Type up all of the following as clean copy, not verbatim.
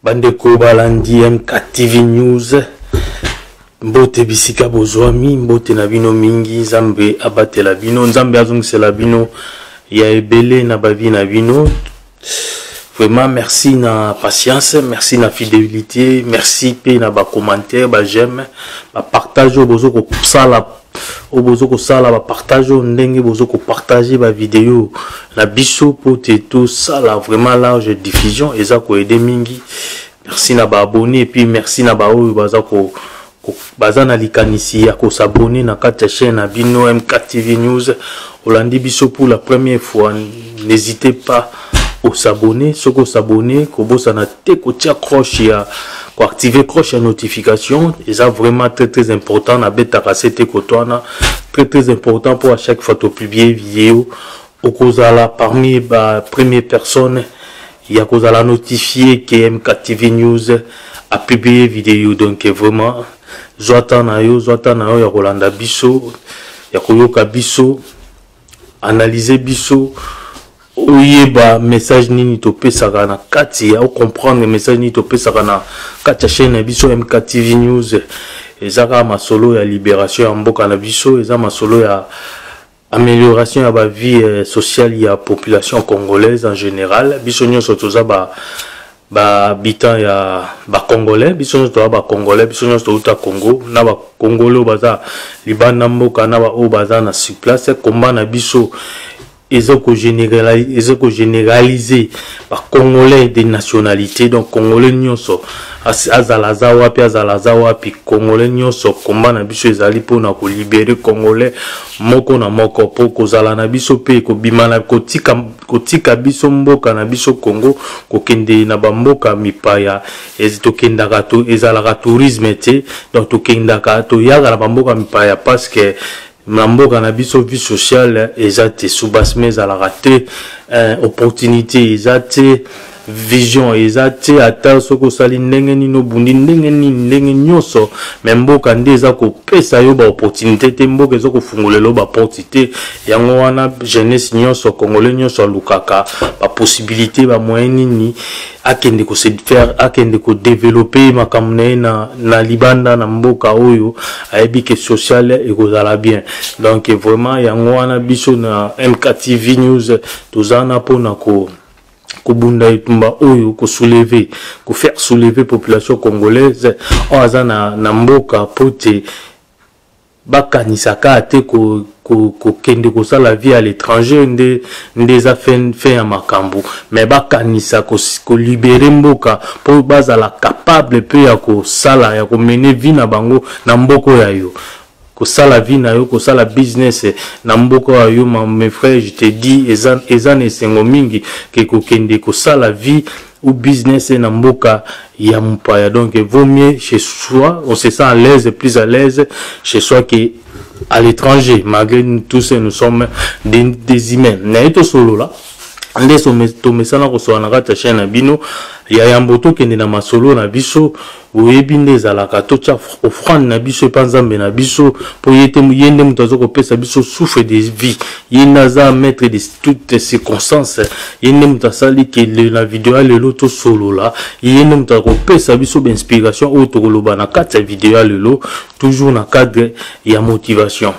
Bandeko balandi MKTV News. Mbote bisika bozwami, mbote na bino mingi, Nzambe abatela bino, Nzambe azongisela bino ya ebele na bavi na bino. Vraiment merci na patience, merci na fidélité, merci pe na ba commentaire, ba j'aime, ba partage bozo ko sala, bozo ko sala ba partage ndenge bozo ko partager ba vidéo na biso pote tout ça là vraiment large diffusion et ça ko aider mingi. Merci na ba abonné et puis merci na ba oyo baza ko bazana likanisi ya ko s'abonner na kata chaîne na bino MKTV News Olandi biso pour la première fois. N'hésitez pas au s'abonner, ce qu'on s'abonner, qu'on bosse en atte, qu'on tient croche ya, qu'on active croche à notification, et ça vraiment très important, na bête à cassette kotoana, très important pour à chaque fois de publier vidéo, au cause là parmi les premières personnes, il y a cause à la notifier que MKTV News a publié vidéo, donc vraiment, zoata na yo, ya Rolanda biso, ya koyoka biso, analyser biso. Oyeba message nini topé sakana kati ya comprendre message nini topé sakana kati chaîne biso MKTV News ezaka masolo ya libération ya mboka na biso eza masolo ya amélioration ya ba vie sociale ya population congolaise en général biso nyonso toza ba habitants ya ba congolais biso nyonso toza ba congolais biso nyonso toza Congo na ba congolais baza libanda mboka na ba o baza na sur place combat na biso ils ont généralisé par Congolais de nationalité, donc Congolais nyonso azalazawa puis azalazawa puis Congolais nyonso combat na biso ezali pona ko libérer Congolais moko na moko po kozala na biso pe ko bimana kotika biso mboka na biso Congo ko kende na bamboka mipaya ezitokendaka to ezalaka tourisme te donc tokendaka to yaga na bamboka mipaya parce que Mboka na biso vie sociale ezate soubasme za la raté opportunité ezate vision ezate ata soko sali ndenge nino bundi ndenge nyonso mais mboka nde eza ko pesa yo ba opportunité te mboka ezo ko fungolelo ba porte te yango wana jeunesse nyonso congolais nyonso lukaka ba possibilité ba moyen nini akende ko se faire akende ko développer makamne na libanda na mboka oyo ayebi ke social ekozala bien donc vraiment yango wana biso na MKTV News tozana pona ko Kobunda itumba oyo ko soulever ko faire soulever population congolaise ozana na mboka pote bakanisaka ate ko kende ko sala vie à l'étranger ndeza fin ya makambo mais bakanisa ko libérer mboka po bazala capable pe ya ko sala ya ko mener vie na bango na mboko ya yo ko sala vie na yo ko sala business na mboko ya yo mes frères je te dis ezan esengo mingi ke ko kende ko sala vie ou business na mboka ya mpaya donc vaut mieux chez soi on se sent à l'aise plus à l'aise chez soi que à l'étranger malgré nous tous nous sommes des humains na eto solo là ande to mesana ko so na kata chaîne bino ya yamboto kende na masolo na biso oyebi nde ezalaka totia offrande na biso epa Nzambe na biso po yende mutu azo kopesa biso souffle de vie yende aza maître de toutes circonstances yende mutu asali ke na video ya lelo to solo la yende mutu akopesa biso inspiration oyo tokoloba na kati ya video ya lelo toujours na cadre ya motivation.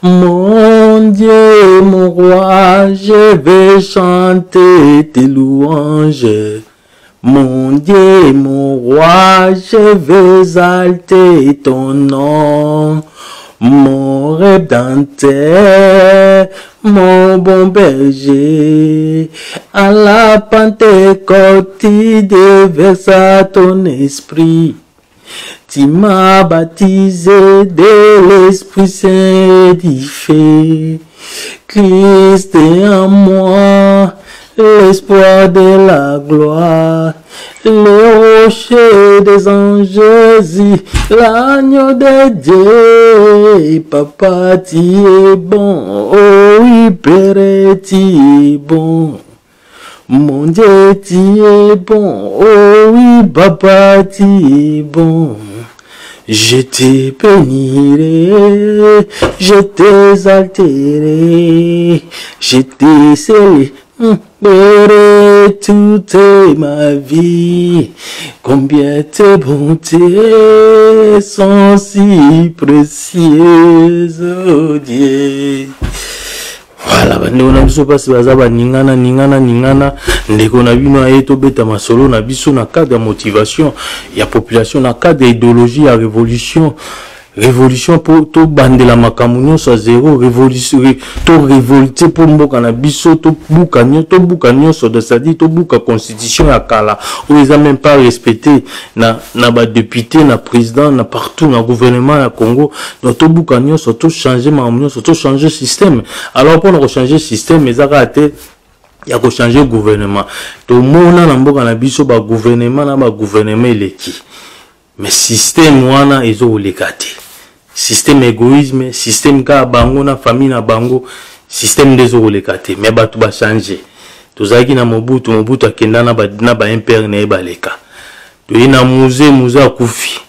Mon Dieu, mon roi, je vais chanter tes louanges. Mon Dieu, mon roi, je vais exalter ton nom. Mon Rédempteur, mon bon berger, à la Pentecôte, tu déverses ton esprit. Tu m'as baptisé de l'Esprit Saint du feu. Christ est en moi, l'espoir de la gloire. Le rocher des anges, Jésus, l'agneau de Dieu. Papa, tu es bon, oh oui, Père, tu es bon. Mon Dieu, tu es bon, oh oui, papa, tu es bon. Je te bénirai, je t'exalterai, je te scellé pour toute ma vie, combien tes bontés sont si précieuses, oh Dieu. Voilà, on a besoin passer bazaba ningana ndeko na bino ayeto beta masolo na biso na cadre de motivation ya population na cadre d'idéologie ya révolution pour to bandela makamunyo sa zéro révolution to révolter pour mboka na biso to buka nyonso de c'est-à-dire to buka constitution ya kala où ils ont même pas respecté na ba député na président na partout na gouvernement ya Congo donc to buka nyonso to changer makamunyo to changer système alors pour changer système mais ça a été ya ko changer gouvernement to mona na mboka na biso ba gouvernement eleki mais système wana ezo lekate système égoïsme système ka bango na famille na bango système dezo lekate mais ba tu ba changer tozaki na Mobutu akenda na ba impère na ebaleka to ina muze akufi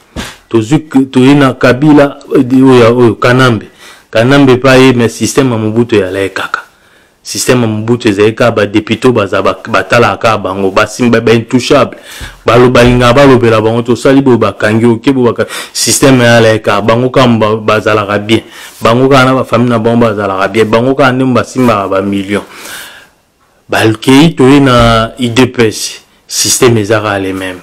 to ina Kabila oyo Kanambe pa ye mais système ya Mobutu ya lekaka système Mobutu ezeka ba député batala ka bango basimba ba intouchable balinga balobela bango to sali bo bakangi okebo système ya leka bango kamba bazala bien bango kana ba famille na bango bazala bien bango kana basimba ba millions balkei to na IDPS système ezara les mêmes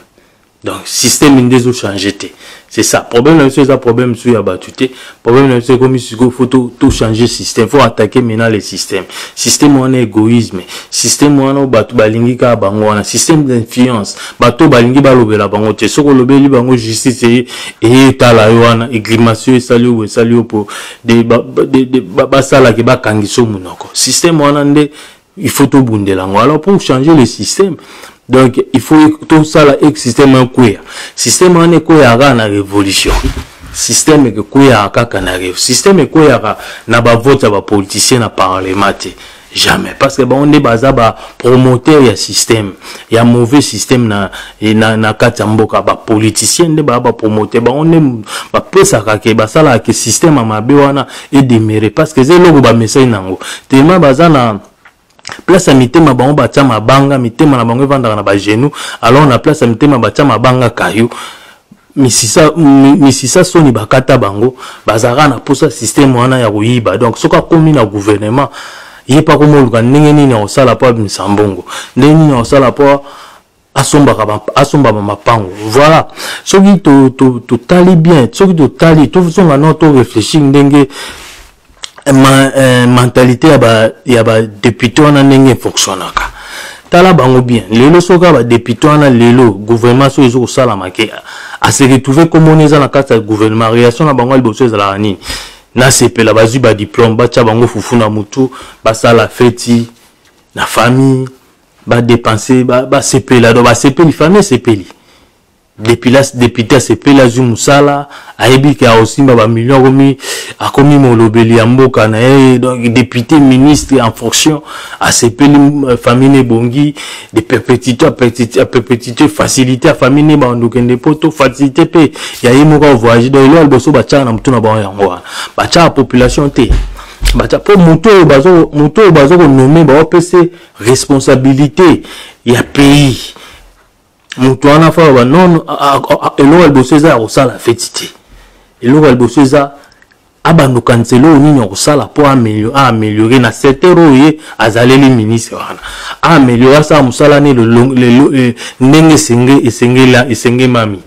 donc système indezo changer té c'est ça problème c'est ça problème sur ya batuté problème c'est comme il faut tout changer système faut attaquer maintenant les systèmes système on égoïsme système on batu balingi ka bango na système d'influence bato balingi balobela bango te soko lobeli bango justice et tala wana igrimation et salut pour des basala ke bakangiso munoko système on ande il faut tout bundela alors pour changer le système. Donc, il faut tout ça là, système un queer. Système on est queer à la révolution. Système est queer à Kakanare. Système est queer à n'a pas vote à politicien à parlement. Jamais. Parce que bon, on est basé à promoteur ya système. Il y a mauvais système na katamboka ba politicien de ba promoteur. Ba on est ba pesa ka ba sala que système à mabe wana et déméré parce que c'est logo ba message nango. Tellement bazana place à mitema bango batia mabanga mitema na bango evandaka na ba genou alors na place à mitema batia mabanga kayu misisa soni bakata bango bazara na posa système wana ya kuyiba donc soka komi na gouvernement yepa komoluka ndenge nini na osala po misambongo ndenge nini na osala po asomba mapango voilà soki to tali bien soki to tali to songa no to réfléchir ndenge mentalité ya ba député wana ndenge fonctionnaka tala bango bien lelo soka ba député wana lelo gouvernement so ezo sala make a se retrouver comme on est dans la carte de gouvernement réaction na bango liboso ezala nini na sepela bazui ba diplôme ba tia bango fufu na mutu ba sala feti na famille ba dépenser ba sepela do ba sepeli famille sepeli depuis là député sepela zu musala ayebi ka osimba ba millions akomi molobeli ya mboka na donc député ministre en fonction a sepeli famille bongi de perpétuité facilité à famille ba ndokende poto facilité pe ya yimo ka voyager donc là boso ba tcha na mutuna ba yango ba tcha population te bacha po moto bazo ko nommer ba opc responsabilité ya pays moto wana fa ba non elo alboseza osala fetité elo alboseza abando kanselo nini osala po améliorer na secteur oye azaleli ministre wana améliorer ça musala ne le ndenge esenge mami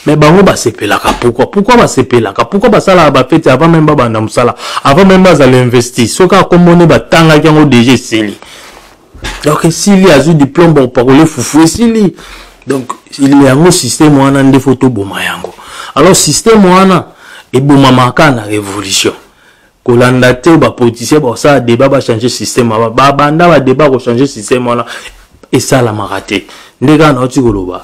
mais bango ba sepelaka pourquoi ba sepelaka pourquoi ba sala ba fete avant même ba banda musala avant même ba za l'investir soka komone ba tanga kyango DG seli donc s'il a eu diplôme bon parler foufou s'il donc il y a un système où on a des photos bomayango alors système où on a et bomamaka na révolution kolanda te ba politicien ba ça débat ba changer système ba banda ba débat ko changer système wana et ça la maraté ndeka na oti koloba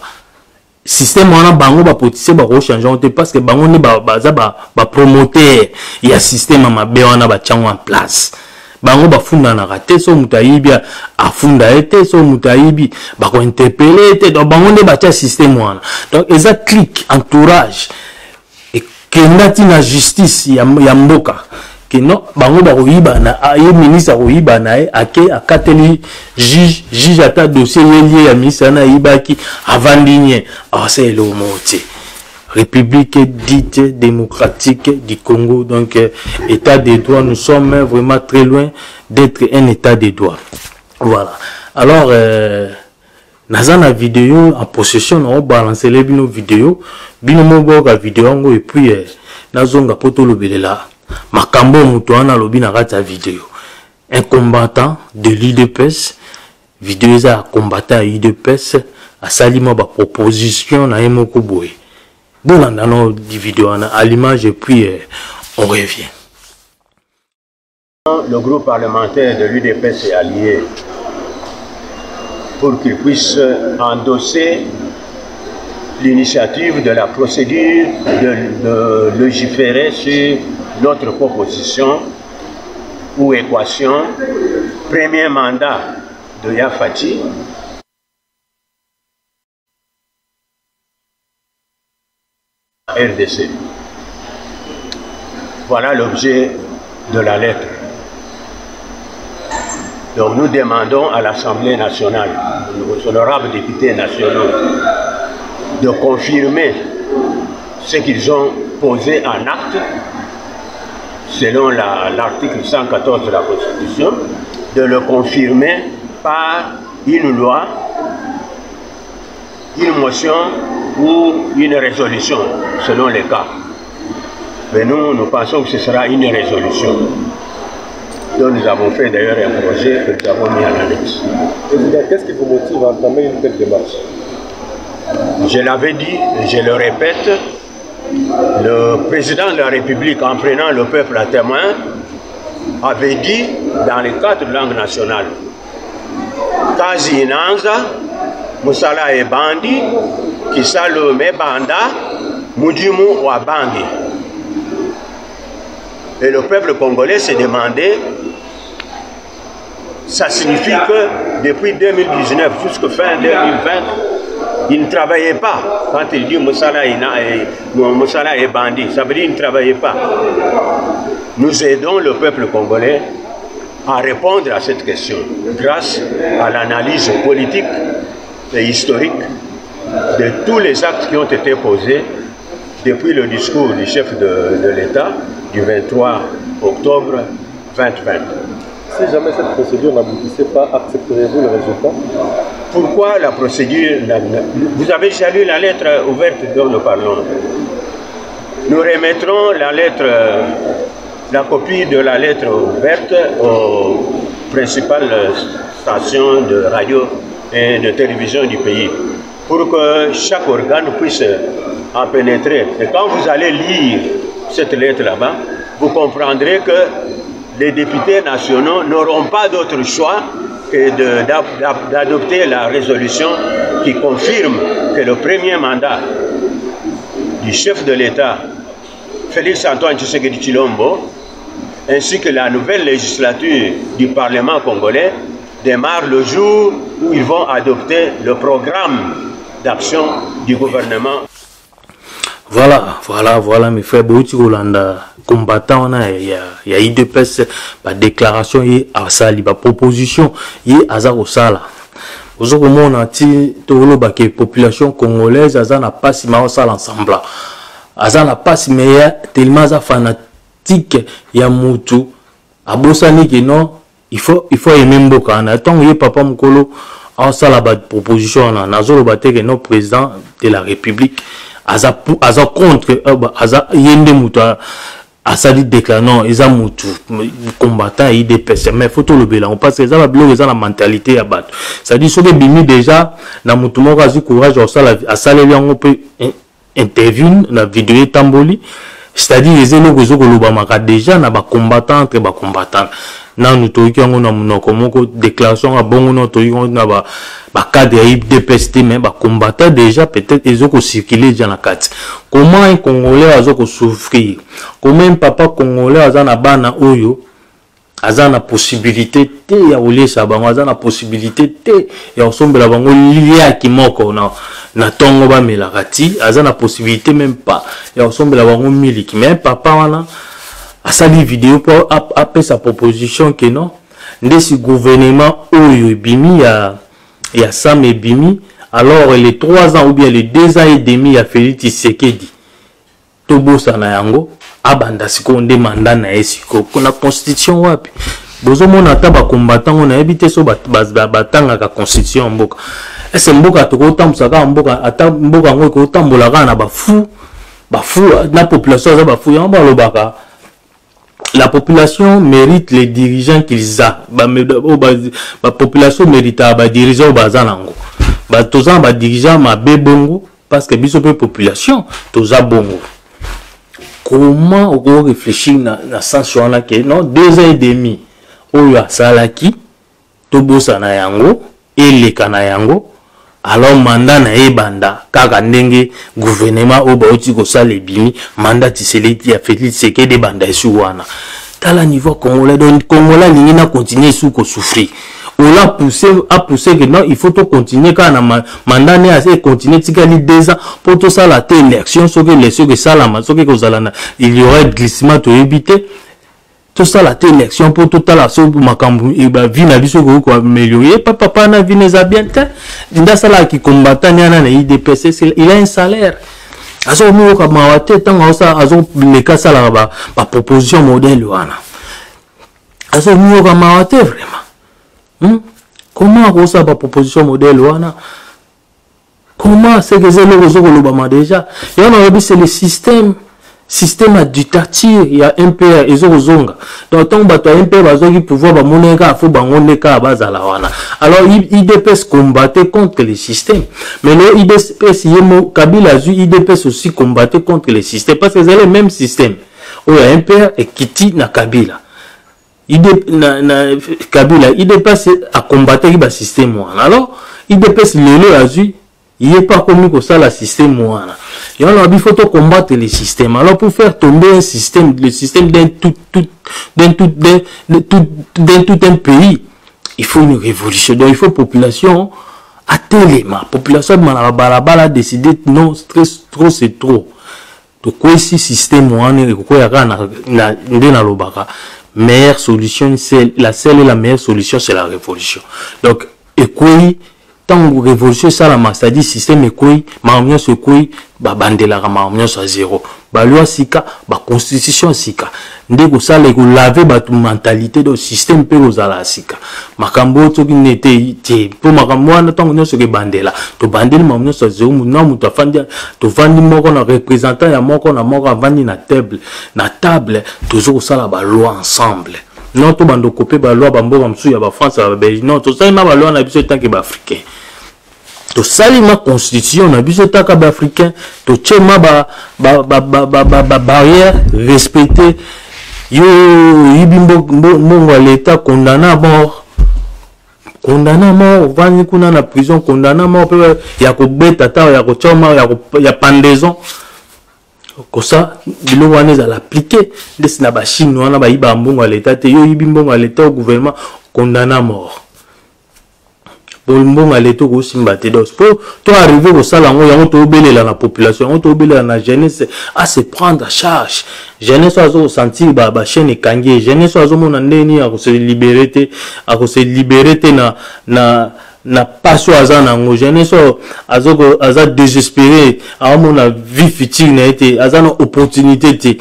système wana bango ba politicien ba ko changer on te parce que bango ne ba promoter il y a système mabe wana ba chango en place bango bafunda na raté so mutayibi afunda été so mutayibi ba ko interpeller été donc bango ne ba tia système wana donc eza clic entourage et que ndati na justice ya mboka que non bango ba koyibana ye ministre koyibana ake akateli juge ata dossier lié à ministre na yibaki avandinye c'est le moti République dite démocratique du Congo, donc état de droit, nous sommes vraiment très loin d'être un état de droit. Voilà. Alors dans la vidéo en possession on balance les bino vidéo bino moboka vidéo et puis nazonga poto lobelela makambo muto ana lobi na kata vidéo un combattant de l'UDPS vidéo za combattant UDPS a sali mo ba proposition na emoko boy bon dans di vidéo à l'image et puis on revient. Le groupe parlementaire de l'UDPS est allié pour qu'il puisse endosser l'initiative de la procédure de légiférer sur notre proposition ou équation, premier mandat de Yafati, RDC. Voilà l'objet de la lettre. Donc nous demandons à l'Assemblée nationale, aux honorables députés nationaux, de confirmer ce qu'ils ont posé en acte, selon l'article 114 de la Constitution, de le confirmer par une loi, une motion ou une résolution, selon les cas. Mais nous pensons que ce sera une résolution. Donc nous avons fait d'ailleurs un projet que nous avons mis en annexe. Qu'est-ce qui vous motive à entamer une telle démarche? Je l'avais dit et je le répète, le président de la République, en prenant le peuple à témoin, avait dit dans les 4 langues nationales, Kazi Inanza, Musala et Bandi, Kisalo Mebanda, Mujimu Wabangi. Et le peuple congolais s'est demandé, ça signifie que depuis 2019 jusqu'à fin 2020, il ne travaillait pas. Quand il dit Moussala et Bandi, ça veut dire qu'il ne travaillait pas. Nous aidons le peuple congolais à répondre à cette question grâce à l'analyse politique et historique de tous les actes qui ont été posés depuis le discours du chef de l'État du 23 octobre 2020. Si jamais cette procédure n'aboutissait pas, accepterez-vous le résultat? Pourquoi la procédure? Vous avez déjà lu la lettre ouverte dont nous parlons. Nous remettrons la lettre, la copie de la lettre ouverte aux principales stations de radio et de télévision du pays pour que chaque organe puisse en pénétrer. Et quand vous allez lire cette lettre là-bas, vous comprendrez que les députés nationaux n'auront pas d'autre choix que d'adopter la résolution qui confirme que le premier mandat du chef de l'État, Félix Antoine Tshisekedi Tshilombo, ainsi que la nouvelle législature du Parlement congolais démarre le jour où ils vont adopter le programme d'action du gouvernement. Voilà, mes frères, Bouti Rolanda, combattant, il y a UDPS, la déclaration, il y a sali, la proposition, il y a au sala. Aujourd'hui, on a dit que la population congolaise, elle n'a pas si mal ensemble. Elle n'a pas si meilleur, tellement fanatique, il y a Moutou. À Bossani, non, il faut aimer Mboka. En attendant, il y a Papa Mkolo, en sala, la proposition, on a que notre président de la République. Aza contre yende mutu asali déclare non eza mutu combattant IDPS mais faut tout le bilan parce que ça va bloquer ça la mentalité à battre ça dit soki bimi déjà na mutu moko azi courage asala yango pe interview na vidéo tamboli c'est-à-dire les élèves qui ont déjà na ba combattant entre ba combattant na nous toki yango na monoko moko déclaration à bongo na toki na ba cadre IDPS mais ba combattant déjà peut-être ils ont circuler dans la carte. Comment un Congolais a souffrir? Comment un papa Congolais a na bana oyo a na possibilité te ya ouler sa bango a na possibilité te ya osombe la bango lié kimoko na tongo ba melakati a na possibilité même pas ya osombe la bango miliki mais papa wana asali vidéo pour appeler sa proposition que non nde si gouvernement oyo ebimi ya Sam ebimi alors les 3 ans ou bien les 2 ans et demi ya Félix Tshisekedi tobosa na yango abanda siko nde mandat na esiko kona constitution wapi bozo mona ta ba combattant na ebité so batanga ka constitution mboka ese mboka to ko tamsaka mboka ata mboka ngo ko tambola kana ba fou la population za ba fou yamba lobaka. La population mérite les dirigeants qu'ils ont. La population mérite les dirigeants bazanango. Tozan ba dirigeants ma bongo parce que biso pe population toza bongo. Comment on réfléchir na sens wana que non 2 ans et demi oyo asalaki tobosa na yango eleka na yango alors mandat na ebanda kaka ndenge gouvernement o baoti ko sala ebimi mandat Tshisekedi ya Félix Tshisekedi banda esu wana tala niveau congolais donc congolais lingi na continuer sous ko souffrir on l'a poussé que non il faut to continuer quand na mandat ne assez continuer tikali 2 ans pour tout ça la élection so que l'élection que ça la so que kozalana il y aurait glissement to éviter tout ça la élection pour tout à la so makambu et ba vie na biso ko améliorer papa na vie neza bien te nda sala qui combattant na IDPS il a un salaire aso mo ka mawate tanga osa aso le ka sala ba proposition modèle wana aso mo ka mawate vraiment comment ko sa ba proposition modèle wana comment c'est que c'est le zo ko lobama déjà et on c'est le système dictature il y a un peu ezozonga donc tant bato un peu bazoki pouvoir ba moneka fo bangoneka bazala wana alors IDPS combattait contre le système mais le IDPS yemo Kabila zu IDPS aussi combattait contre le système parce que c'est le même système où il y a un peu et Kiti na Kabila Kabila IDPS a combattre le système wana alors IDPS lelo azu il n'est pas commis que ça le système wana. Et on a dit faut combattre le système. Alors pour faire tomber un système, le système d'un tout un pays, il faut une révolution. Donc il faut population à téléma. Population de a décidé non trop c'est trop. Donc quoi ici système wana quoi na lobaka. Meilleure solution c'est la seule et la meilleure solution c'est la révolution. Donc et quoi tant que révolution ça la masse dit système et quoi maamio ce quoi ba bandela ka maamio à zéro ba loi sika ba constitution sika ndeko ça les laver ba mentalité de système pe ozala sika makambo to ki nete te pour makambo wana tant que ce que bandela to bandela maamio à zéro na muta fandi to fandi moko na représentant ya moko na moko avandi na table toujours ça la ba loi ensemble. Non, tout bando copé ba loi bambo kamsu ya ba France ba Belgique non tout ça ma ba loi na biso tant que ba africain to sali ma constitution na biso tant que ba africain to tchema ba barrière respecter yo ibimbo mongo l'état condamné à mort vani kuna na prison condamné à mort ya ko beta ta ya ko choma ya pendaison comme ça bilo wana za l'appliquer desina ba Chine wana ba iba mbongo à l'état te yo ibi mbongo à l'état au gouvernement condamné à mort pour mbongo à l'état ko simba te dos pour to arriver au sala ngo yango to belela la population ngo to belela na jeunesse à se prendre à charge jeunesse azo sentir ba chaîne kangi jeunesse azo mona ndeni a se libérer te na passion azana ngo jeunesse azoko aza désespéré a mona vie future na été azana opportunité te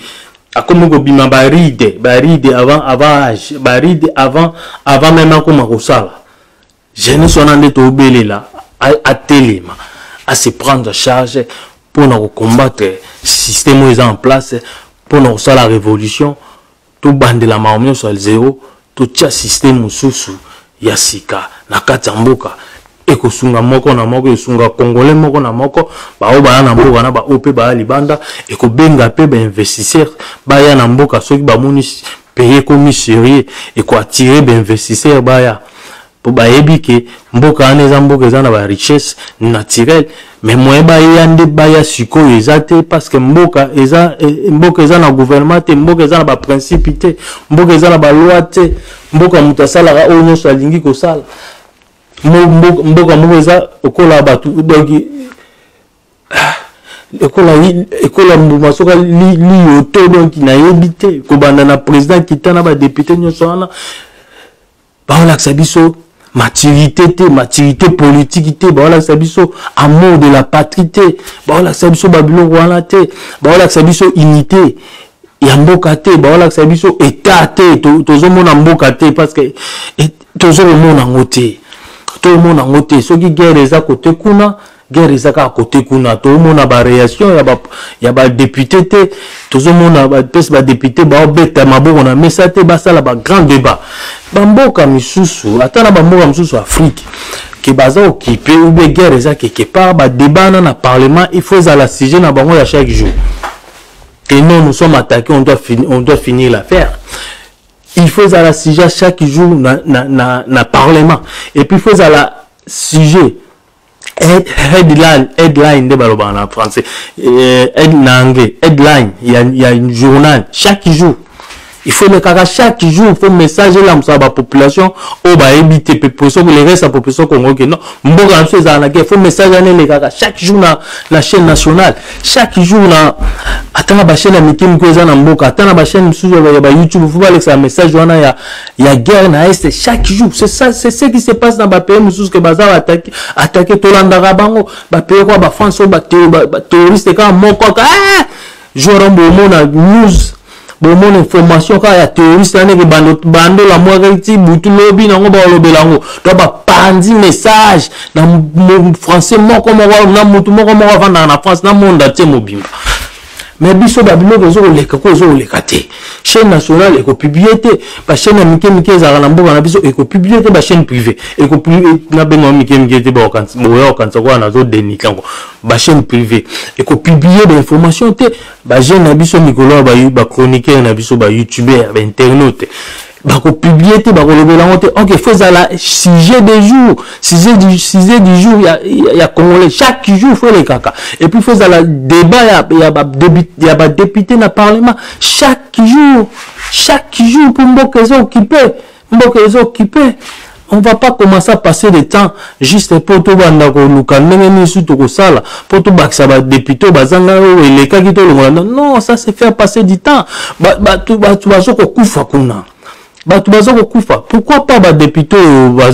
akomo ko bima baride avant même comme ko sala jeunesse on ande to belela a téléma à se prendre en charge pour nous combattre système est en place pour nous faire la révolution tout bande la maomio sur le zéro tout cha système susu ya sika na katamboka eko sunga moko na moko sunga congolais moko na moko ba oba na mboka na ba opé ba libanda eko benga pe ba investisseur ba ya na mboka soki ba moni payer comme sérieux eko attirer ba investisseur ba ya pour ba ebike mboka aneza mboka za na ba richesse naturelle mais moi ba yande ba ya siko ezate parce que mboka eza na gouvernement te mboka eza na ba principité mboka eza na ba loi te mboka mutasala ga onyo so alingi ko sala mboka moko eza okola batu donc ekola mbuma soka li oto donc na yebite ko banda na président kitana ba député nyonso wana ba ola sabiso maturité politique te ba ola sabiso amour de la patrie te ba ola sabiso babilo wana te ba ola sabiso unité ya mboka te ba ola sabiso état te tozomona mboka te parce que tozomona ngote soki guerre eza côté kuna guerre ezaka côté kuna to mona ba réaction ya ba député te tozomona ba pesa ba député ba obeta maboko na mesa te ba sala ba grand débat ba mboka misusu atana ba mboka misusu Afrique que baza occupé ou bien guerre eza quelque part ba débat na parlement il faut à la sujet na bango ya chaque jour et non nous sommes attaqués on doit finir l'affaire. Il faut à la sujet chaque jour na parlement et puis il faut à la sujet headline de baloba en français en anglais headline il y a une journal chaque jour il faut le caca chaque jour il faut message là à la population au ba éviter population les restes la population congolaise non mboka nso za na il faut message les caca chaque jour la chaîne nationale chaque jour na atanga ba chaîne mikim ko za na mboka atanga ba chaîne sur ba YouTube il faut pas laisser un message wana ya guerre na est chaque jour c'est ça c'est ce qui se passe dans ba pays mususu que baza attaquer Tolanda bango ba pays ko ba France ba terroriste ka moko ka jorombo mona news bon mon information quand il y a terroriste là que bando la moi qui butu lobby nango ba lobelango to ba pandi message dans français moko moko na mutu moko moko vanda na France na monde atie mobimba mais biso babilo ko zo leka te chaîne nationale eko publier te ba chaîne mike za na mboka na biso eko publier te ba chaîne privée eko na bengo mike te ba kanza kwa na zo denikango ba chaîne privée eko publier des informations te ba jeune na biso mikolo ba chroniqueur na biso ba youtubeur ba internaute ba ko publier te ba ko lobela ngote OK faut ça la sujet du jour sujet du jour il y a congolais chaque jour faut les caca et puis faut ça la débat il y a ba député na parlement chaque jour pour mboka les occupés on va pas commencer à passer le temps juste pour tout banda ko luka ndenge misu to ko sala pour tout baksa ba député bazanga et les ka kito le non ça c'est faire passer du temps tout bazoko kufa kuna batu bazoko kufa pourquoi pas ba député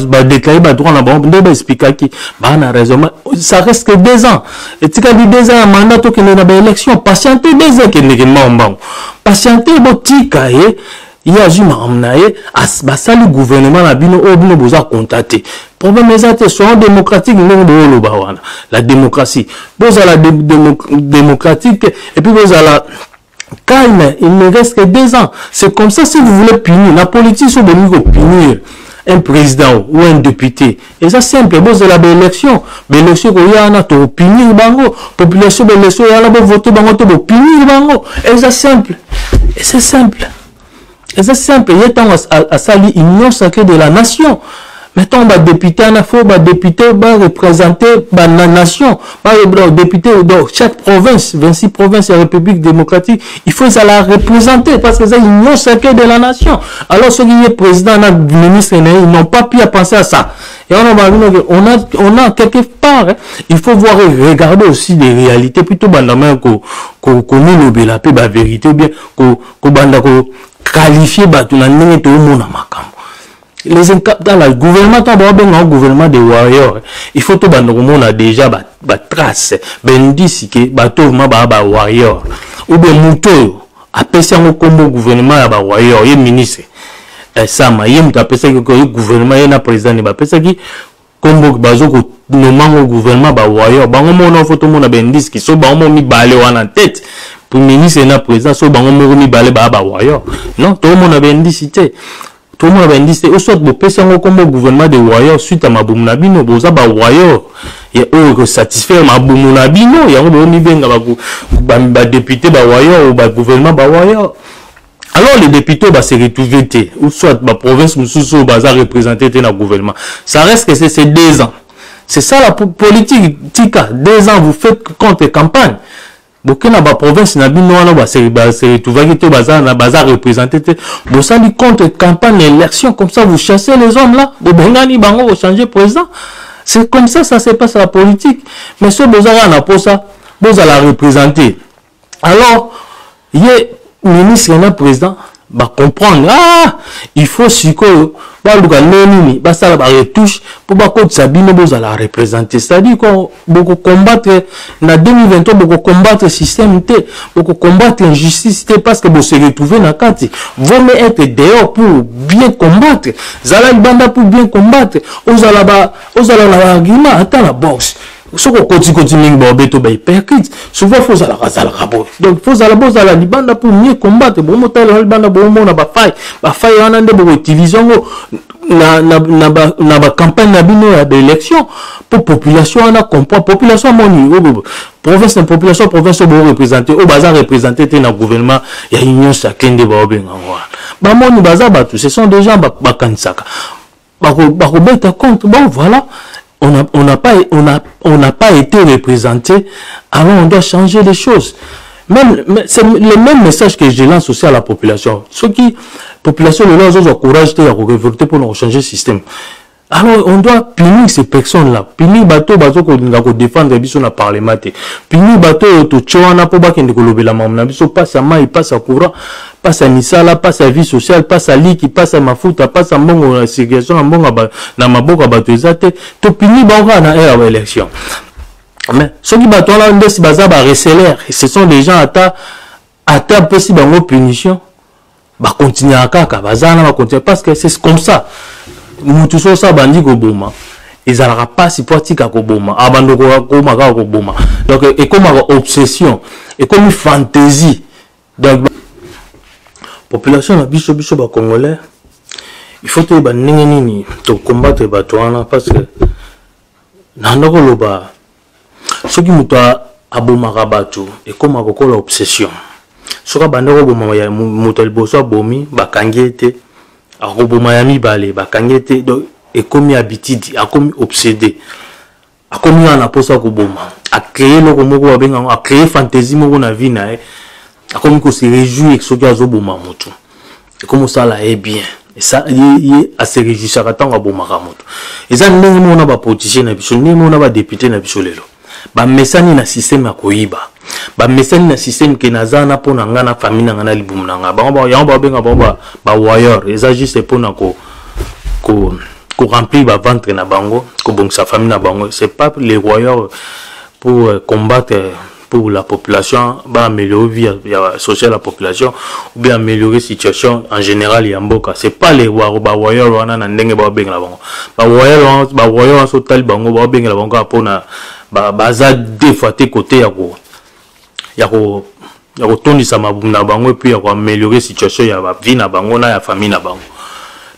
ba déclarer ba droit na bon ndeba expliquer qui ba na raison ça reste que 2 ans et tika di 2 ans mandat to que na ba élection patienter 2 ans que ne mbambo patienter botika il y a juma amnaye as basali gouvernement na bino obino boza contacter problème ezate soit démocratique ndenge bo lo wana la démocratie boza la démocratique et puis boza la calme, il ne reste que 2 ans. C'est comme ça si vous voulez punir. La politique, c'est de punir un président ou un député. Et ça, c'est simple. Bon, c'est la belle élection. Mais l'élection, il y a un pour punir bango. Population, l'élection, il y a un pour voter bango, pour punir bango. Et c'est simple. Et c'est simple. Et c'est simple. Il y a tant à salir l'union sacrée de la nation. Mettons, député, député va représenter la nation. Député dans chaque province, 26 provinces et République démocratique, il faut ça la représenter parce que c'est l'union sacrée de la nation. Alors, ceux qui sont président, ministre, ils n'ont pas pu penser à ça. Et on a quelque part, il faut voir et regarder aussi les réalités, plutôt qu'on nous l'obéit la paix, la vérité, ou bien qu'on qualifier tout le monde. Les dans le gouvernement, un gouvernement de warriors, il faut tout on a déjà ba trace, indice que bateau ba warrior ou bien muto après ça on combo gouvernement ba warrior, il ministre ça ma yem ta pesa que gouvernement et na président ba pesa qui combo bazo ko nommer gouvernement ba warrior ba on photo mon indice qui so ba on mi balé en tête pour ministre et na président so ba on mi balé ba warrior non tout le monde a indice. Tout le monde a dit que soit vous pensez comme gouvernement de warriors suite à ma boumnabino, vous avez warriors et eux satisfaire ma boumnabino, il y a un député ba warrior ou ba gouvernement ba warrior. Alors les députés va se retrouver ou soit ma province ou sous bazar représenté dans le gouvernement. Ça reste que c'est 2 ans. C'est ça la politique tika. 2 ans vous faites contre campagne. Bokena ba province na bino wana ba se retrouver te bazar na bazar représenté bo sali contre campagne élection comme ça vous chassez les hommes là bo bengani bango vous changer président c'est comme ça se passe la politique mais ce bozara na pour ça vous allez représenter. Alors, il y a ministre et le président, bah comprendre, ah, il faut si que, bah, ça va retouche, pour bah, que Sabine, vous allez représenter. C'est-à-dire qu'on va combattre, dans 2023, beaucoup combattre le système, beaucoup combattre l'injustice, parce que vous se retrouvez dans la carte. Vous être dehors pour bien combattre. Vous allez pour bien combattre. Vous allez l'argument, attends la boxe. Si vous continuez à faire souvent il faut aller donc il faut aller pour mieux combattre. Bon, utiliser la campagne d'élection pour population comprend population province de population province représenter au bazar représenter dans le gouvernement il y a union chacun de ce sont des gens compte. Bon voilà, on n'a pas été représenté, alors on doit changer les choses. C'est le même message que je lance aussi à la population. Ceux qui, la population, le courage de révolter pour nous changer le système. Alors on doit punir ces personnes-là. Punir bateau qu'on défendre biso na parlement. Punir bateau to tchoana pour ba kende kolobela mamna biso passe à mai, passe à courant, passe à misala, passe à vie sociale, passe à liki, passe à mafuta, passe à mbongo na ségrégation na mbongo na maboka bateau ezate. To punir ba na era élection. Mais ceux qui battent là, si bazaba receller, ce sont des gens à possible en punition. Bah continuer à kaka, bazana va continuer parce que c'est comme ça. Nous tous ça bandi ko boma. Ils n'auront pas si pratique à Koboma. Abando ko maka ko boma. Donc et comme obsession, et comme une fantaisie. Donc population la biso ba congolais. Il faut que ba nini to combattre batwana parce que nandoko loba ce qui muta abomaka bato et comme akokola obsession soka bandeko boma ya muta liboso bomi bakangete akoboma ya mibale bakangete donc et comme habitude a comme obsédé a comme na posa koboma a créer loko moko babenga a créer fantaisie moko na vie na a comme ko se réjouir soki azoboma moto et comme ça là est bien et ça il a se réjouir ça tant abomaka moto et ça ndenge mona ba politicien na biso ndenge mona ba député na biso lelo ba mesani na système ya koyiba ba mesani na système ke nazana pona nga na famille na nga na libumu na nga ba yamba benga ba warrior eza juste pona ko remplir ba ventre na bango ko bongsa famille na bango c'est pas les warriors pour combattre pour la population ba améliorer vie sociale la population ou bien améliorer situation en général ya mboka c'est pas les warriors wana na ndenge ba benga na bango ba warriors so tali bango ba benga na bango pona baza deux fois tes côtés ya ko tondisa mabumu na bango et puis ya ko améliorer situation ya ba vie na bango na ya famille na bango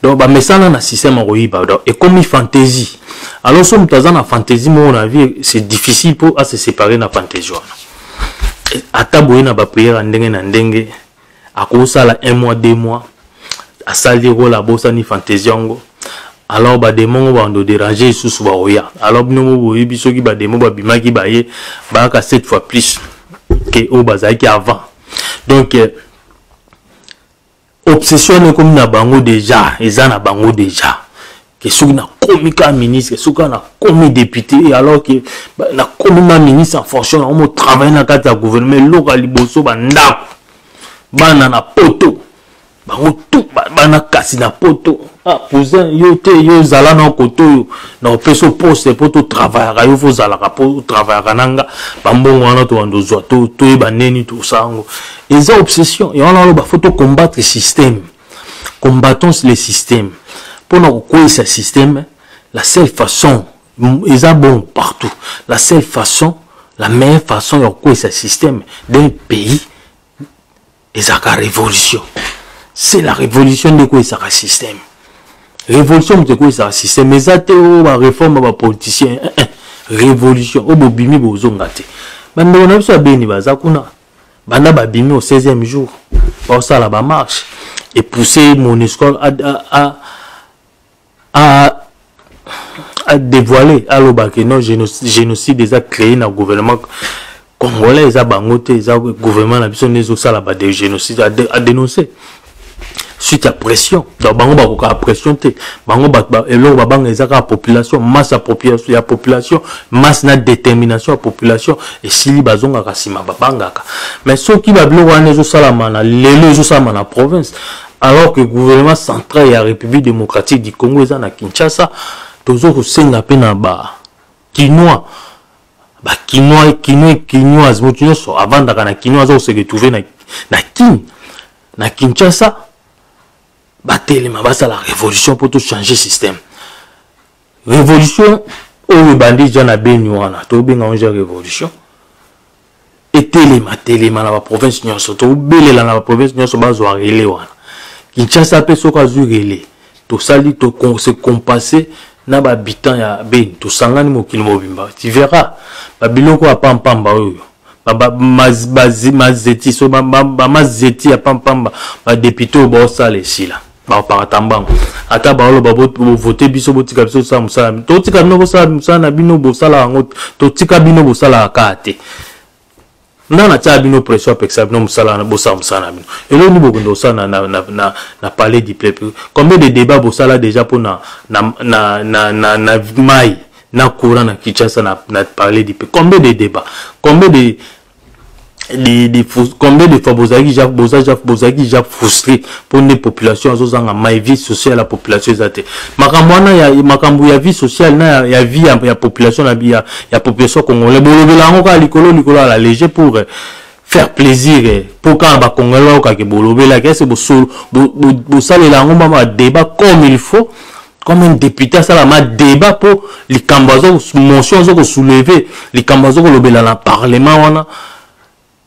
donc ba mesana na système oyiba et comme une fantaisie alors so mutaza na fantaisie mo na vie c'est difficile pour à se séparer na fantaisie ata boye na ba prière ndenge na ndenge akosala 1 mois 2 mois asali rola bosa ni fantaisie ngo alors ba démon ba ndo déranger sous ba oya alors bino boyi biso ki ba démon ba bimaki ba ye ba ka 7 fois plus que au bazaki avant donc obsession comme na bango déjà eza na bango déjà que soki na komika ministre soki na komi député alors que na komi ma ministre en fonction on travaille na kati ya gouvernement loka liboso ba ndako bana na poto bango tout bana kasi na poto ah cousin yo te yo zala na koto na peso poste poto travailler yo fo zala ka po travailler nanga bambongo wana to ndozwa to baneni tout ça ngo ils ont obsession et on a le faut combattre le système combattons le système pour nous quoi ce système la seule façon ils ont bon partout la seule façon la meilleure façon de quoi ce système d'un pays ils ont la révolution. C'est la révolution de quoi ça système. Révolution de quoi ça système. Mais ça te la réforme ba politicien. Révolution. O bobimi bozongate. Bande on a besoin beni bazakuna. Banda ba bimi au 16e jour. Pour ça la ba marche et pousser mon école à dévoiler à l'obake non génocide déjà créé dans le gouvernement congolais a bangote ça gouvernement la biso nezo sala ba de génocide à dénoncer. suite à pression. Donc bango ba ko pression te. Bango ba elo ba banga ezaka population, masse ya population, masse na détermination à population et sili bazonga kasima ba bangaka. Mais ceux qui ba bilo wana zo salama na lelo zo salama na province alors que le gouvernement central et la République démocratique du Congo est à Kinshasa, toujours au sein de la peine ba Kinois. Ba Kinois, avant d'arriver Kinois, on se retrouve na Kinshasa. Ba tellement bas la révolution pour tout changer le système. Révolution, au bandit jana benywana, to benga onja révolution. Et téléma la province nyonso, to belé la province nyonso bazo arele wana. Kinshasa pe soka zurele. To sali to se compasser na ba habitant ya ben to sangani mokili mobimba. Tu verras ba biloko ya pampamba oyo. Ba mazeti so ba mazeti ya pampamba ba député ba sale sila. Ba paratambango. Ata ba lo ba voter biso botika biso sa musala. To tika bino bosala musala na bino bosala ngo to tika bino bosala kate. Nana tia bino pression peksa bino musala na bosala musala bino. Et là nous bokondo ça na parler du peuple. Combien de débats bosala déjà pour na mai na courant na Kinshasa na parler du peuple. Combien de débats, combien de fois bozaki ja frustré pour une population azozanga ma vie sociale la population zate makambo ya vie sociale na ya vie ya population na ya population congolais bolobela ngo ka likolo la léger pour faire plaisir pour quand ba congolais ka ke bolobela que c'est bo salela ngo ma débat comme il faut. Comme un député, ça va débat pour les cambazo, motion zo soulever, les cambazo lobela na parlement.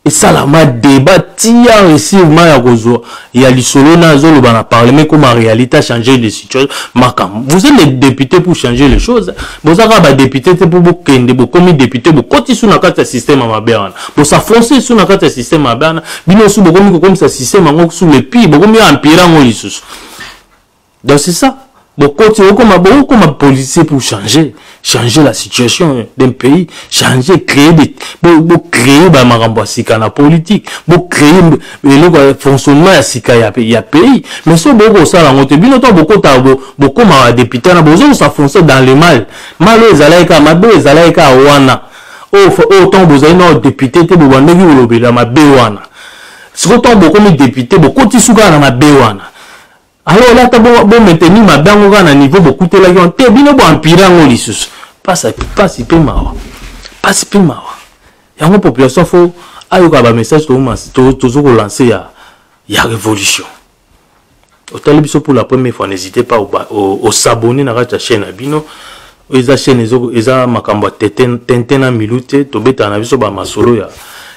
Et ça là, ma débat, tia ici, il y a l'isolo na zo lobana parlement comme en réalité changer les situations. Vous êtes les députés pour changer les choses. Vous avez des députés pour vous kende, vous comme député, vous continuez sur notre système à ma berne. Vous s'affoncez sur notre système à berne. Bino sous comme ça système en sous les pieds, vous comme empire en lisus. Donc c'est ça. Beaucoup comme policier pour changer la situation d'un pays, créer la politique, pour créer le fonctionnement de pays. Mais ce beaucoup ça, beaucoup de députés, s'enfoncer dans le mal. Mal aux wana. Autant vous avez un député, vous avez un si autant beaucoup de députés, beaucoup de souga dans ma béwana. Alors là, tu as maintenir ma banque à un niveau beaucoup de l'argent. Tu as bien empiré en lissus. Pas si peu mawa. Pas si peu mawa. Il y a une population qui faut un message toujours lancer il y a révolution. Au télévision pour la première fois, n'hésitez pas au s'abonner à la chaîne Abino. Les chaînes, ils ont makambo tenten na milute. Tu beta na biso ba masolo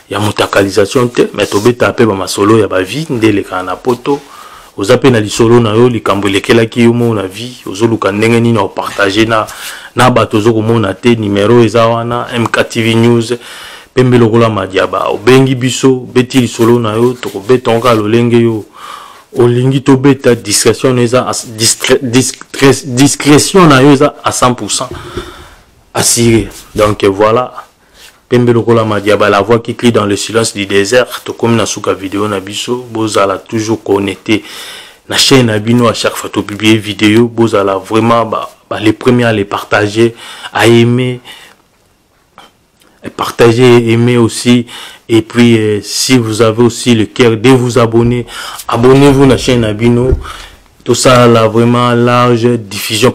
ya mutakalisation te. Mais tu beta pe ba masolo ya ba vie ndele kana poto. Aux appels à l'isolo na yo likambo lekela ki yo mo na vie ozoluka ndenge nini o partager na bato zo ko mona te numéro ezawana MKTV News pembe lokola madiaba obengi biso beti l'isolo na yo to ko betonga lolenge yo olingi to beta discrétion eza discrétion na yo eza à 100% assuré. Donc voilà pembe lokola madiaba la voix qui crie dans le silence du désert to comme na suka vidéo na biso bozala toujours connecté na chaîne Abino à chaque fois to publier vidéo bozala vraiment les premiers à les partager à aimer et partager aimer aussi et puis si vous avez aussi le cœur de vous abonner abonnez-vous à la chaîne Abino tout ça là vraiment large diffusion.